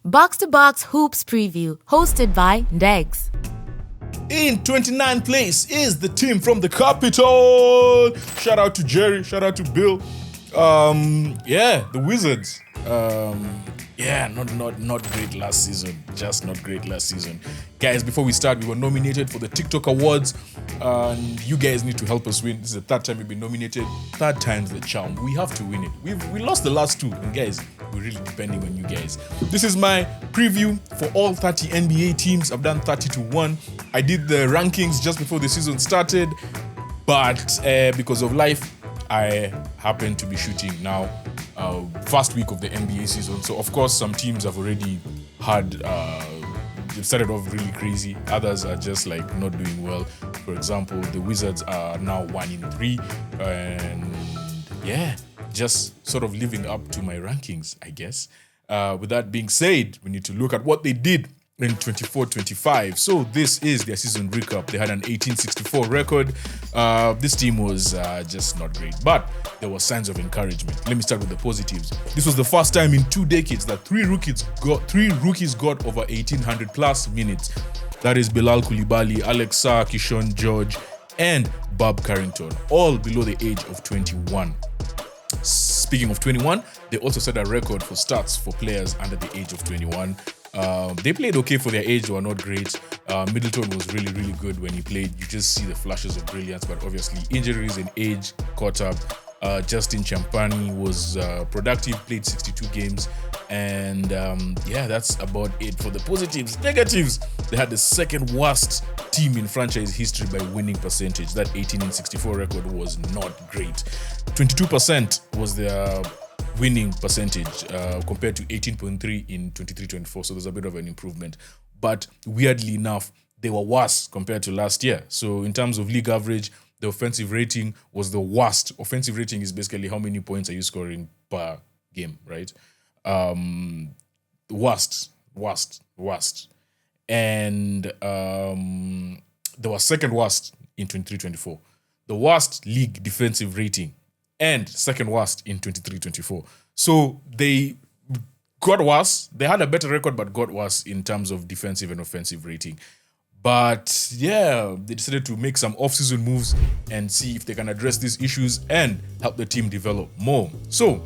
Box to Box Hoops Preview, hosted by Degs. In 29th place is the team from the capital. Shout out to Jerry, shout out to Bill. The Wizards. Not great last season. Just not great last season. Guys, before we start, we were nominated for the TikTok Awards. And you guys need to help us win. This is the third time we've been nominated. Third time's the charm. We have to win it. We lost the last two. And guys, we're really depending on you guys. This is my preview for all 30 NBA teams. I've done 30 to 1. I did the rankings just before the season started. But because of life, I happen to be shooting now. First week of the NBA season. So, of course, some teams have already had, they've started off really crazy. Others are just like not doing well. For example, the Wizards are now 1-3. And yeah, just sort of living up to my rankings, I guess. With that being said, we need to look at what they did in 24-25. So this is their season recap. They had an 18-64 record. This team was just not great, but there were signs of encouragement. Let me start with the positives. This was the first time in 2 decades that three rookies got over 1,800 plus minutes. That is Bilal Coulibaly, Alex Sarr, Keyshawn George, and Bub Carrington, all below the age of 21. Speaking of 21, they also set a record for stats for players under the age of 21. They played okay for their age. They were not great. Middleton was really, really good when he played. You just see the flashes of brilliance, but obviously injuries and age caught up. Justin Champagny was productive, played 62 games. And that's about it for the positives. Negatives, they had the second worst team in franchise history by winning percentage. That 18-64 record was not great. 22% was their winning percentage compared to 18.3 in 23-24. So there's a bit of an improvement. But weirdly enough, they were worse compared to last year. So in terms of league average, the offensive rating was the worst. Offensive rating is basically how many points are you scoring per game, right? Worst. And they were second worst in 23-24. The worst league defensive rating and second worst in 23-24. So they got worse. They had a better record, but got worse in terms of defensive and offensive rating. But yeah, they decided to make some off-season moves and see if they can address these issues and help the team develop more. So,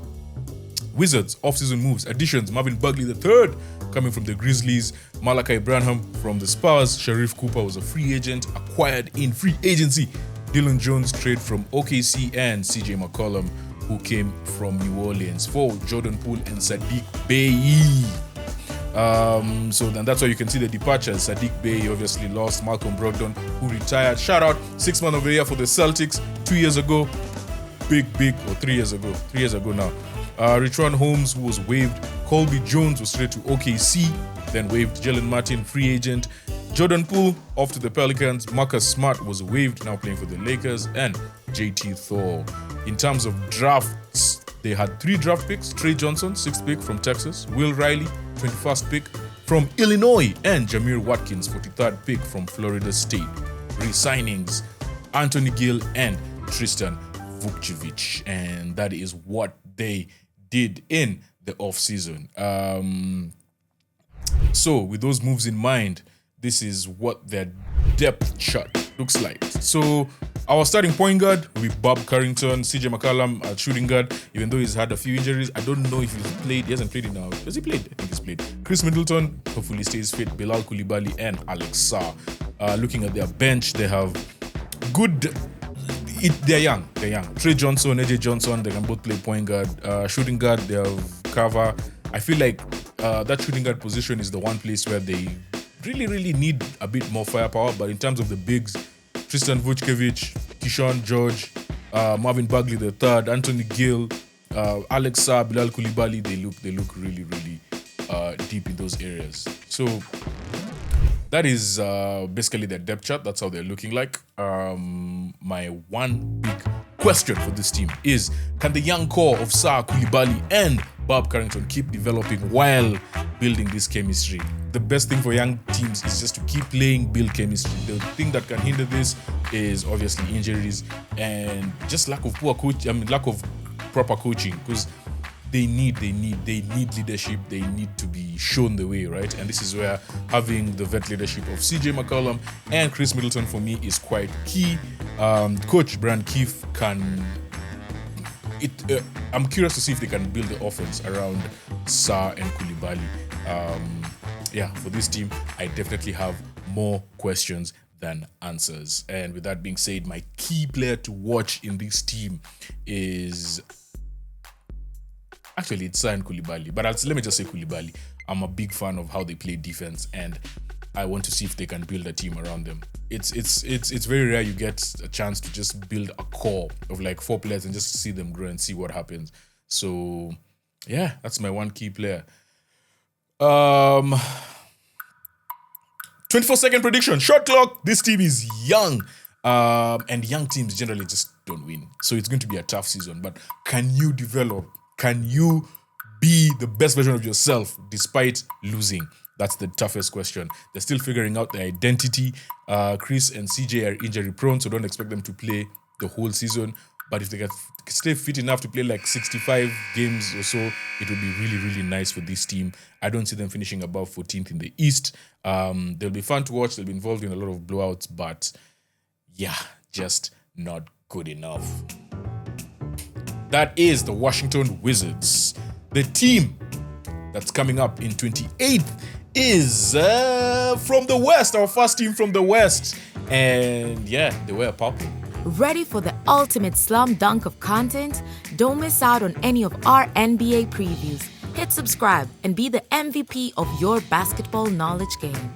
Wizards, off-season moves, additions, Marvin Bagley III coming from the Grizzlies, Malachi Branham from the Spurs, Sharif Cooper was a free agent, acquired in free agency, Dylan Jones trade from OKC, and CJ McCollum, who came from New Orleans for Jordan Poole and Sadiq Bey. So then that's why you can see the departures. Sadiq Bey obviously lost. Malcolm Brogdon, who retired. Shout out, 6th man of the year for the Celtics 2 years ago. Big, or 3 years ago. 3 years ago now. Richaun Holmes, who was waived. Colby Jones was traded to OKC, then waived. Jalen Martin, free agent. Jordan Poole off to the Pelicans. Marcus Smart was waived, now playing for the Lakers. And JT Thor. In terms of drafts, they had 3 draft picks. Trey Johnson, 6th pick from Texas. Will Riley, 21st pick from Illinois. And Jameer Watkins, 43rd pick from Florida State. Re-signings, Anthony Gill and Tristan Vukcevic. And that is what they did in the off-season. So with those moves in mind, this is what their depth chart looks like. So our starting point guard will be Bub Carrington, CJ McCollum at shooting guard, even though he's had a few injuries. I don't know if he's played. He hasn't played it now. Has he played? I think he's played. Chris Middleton, hopefully stays fit. Bilal Coulibaly and Alex Sarr. Looking at their bench, they have good... They're young. Trey Johnson, AJ Johnson, they can both play point guard. Shooting guard, they have Carver. I feel like that shooting guard position is the one place where they really need a bit more firepower. But in terms of the bigs, Tristan Vukcevic, Keyshawn George, Marvin Bagley III, Anthony Gill, Alex Sarr, Bilal Coulibaly, they look really deep in those areas. So that is basically their depth chart. That's how they're looking like. My one big question for this team is, can the young core of Sarr, Coulibaly, and Bub Carrington keep developing while building this chemistry? The best thing for young teams is just to keep playing, build chemistry. The thing that can hinder this is obviously injuries and just lack of proper coaching. Because they need leadership. They need to be shown the way, right? And this is where having the vet leadership of CJ McCollum and Chris Middleton for me is quite key. Coach Brian Keefe can. I'm curious to see if they can build the offense around Sarr and Coulibaly. For this team, I definitely have more questions than answers. And with that being said, my key player to watch in this team is actually it's Sarr and Coulibaly. But let me just say Coulibaly. I'm a big fan of how they play defense, and I want to see if they can build a team around them. It's very rare you get a chance to just build a core of like 4 players and just see them grow and see what happens. So yeah, that's my one key player. 24-second prediction, shot clock. This team is young, and young teams generally just don't win. So it's going to be a tough season. But can you develop? Can you be the best version of yourself despite losing? That's the toughest question. They're still figuring out their identity. Chris and CJ are injury prone, so don't expect them to play the whole season. But if they can stay fit enough to play like 65 games or so, it would be really, really nice for this team. I don't see them finishing above 14th in the East. They'll be fun to watch. They'll be involved in a lot of blowouts, but yeah, just not good enough. That is the Washington Wizards. The team that's coming up in 28th is from the West, our first team from the West. And yeah, they wear purple. Ready for the ultimate slam dunk of content? Don't miss out on any of our NBA previews. Hit subscribe and be the MVP of your basketball knowledge game.